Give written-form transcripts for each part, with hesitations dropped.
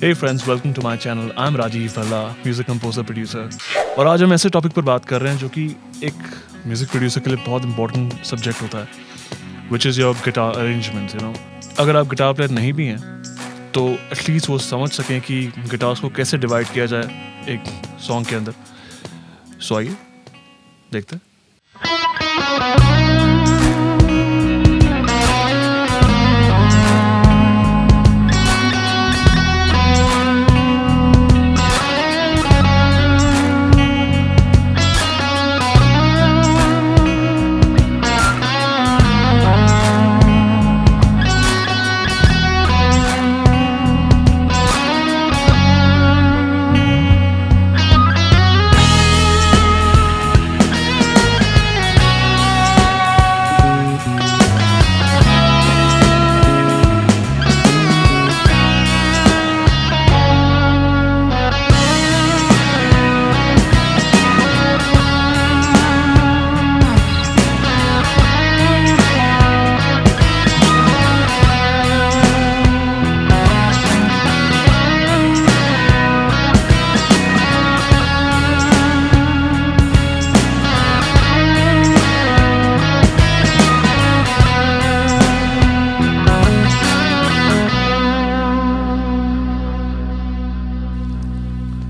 Hey friends, welcome to my channel. I'm Raajeev V Bhalla, music composer producer. और आज हम ऐसे topic पर बात कर रहे हैं जो कि एक म्यूजिक प्रोड्यूसर के लिए बहुत इंपॉर्टेंट सब्जेक्ट होता है, which is your guitar arrangements, you know. अगर आप गिटार प्लेयर नहीं भी हैं तो एटलीस्ट वो समझ सकें कि गिटार्स को कैसे डिवाइड किया जाए एक सॉन्ग के अंदर. सो आइए देखते हैं.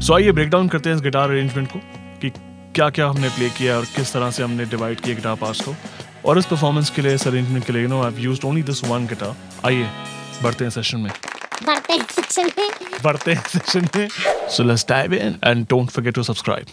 सो आइए ब्रेक डाउन करते हैं इस गिटार अरेंजमेंट को कि क्या क्या हमने प्ले किया और किस तरह से हमने डिवाइड किया गिटार पार्ट्स को. और इस परफॉर्मेंस के लिए, इस अरेंजमेंट के लिए, I have used only this one guitar. आइए बढ़ते हैं सेशन में. So let's dive in and don't forget to subscribe.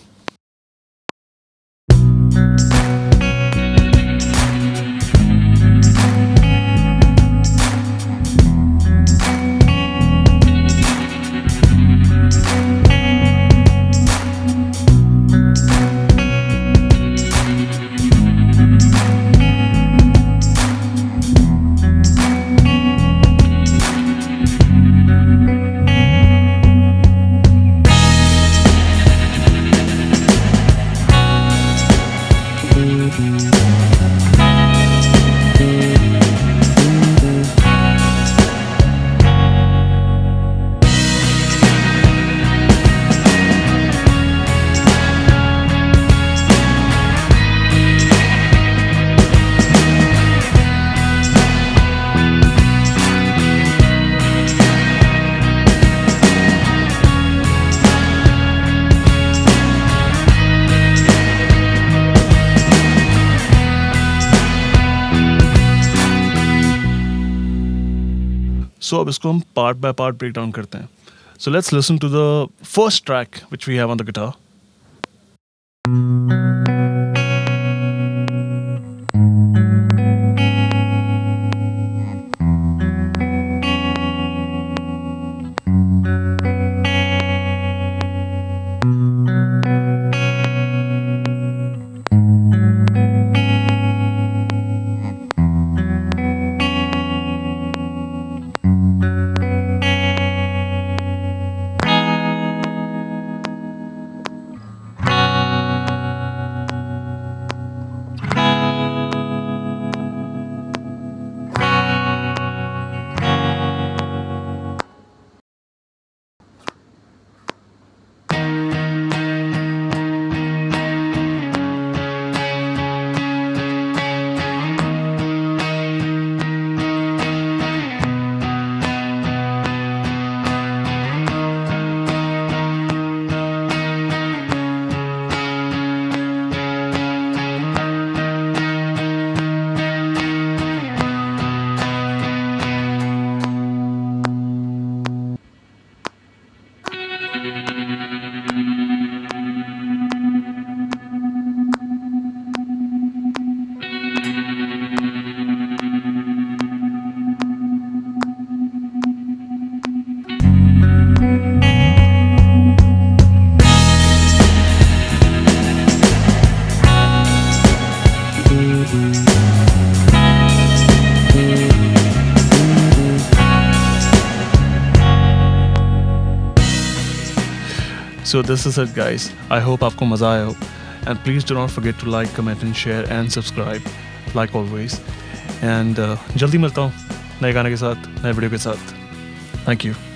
सो अब इसको हम part by part break down करते हैं. So let's listen to the first track which we have on the guitar. So this is it guys. I hope आपको मज़ा आया हो. And please do not forget to like, comment and share and subscribe like always. And जल्दी मिलता हूँ नए गाने के साथ, नए वीडियो के साथ. Thank you.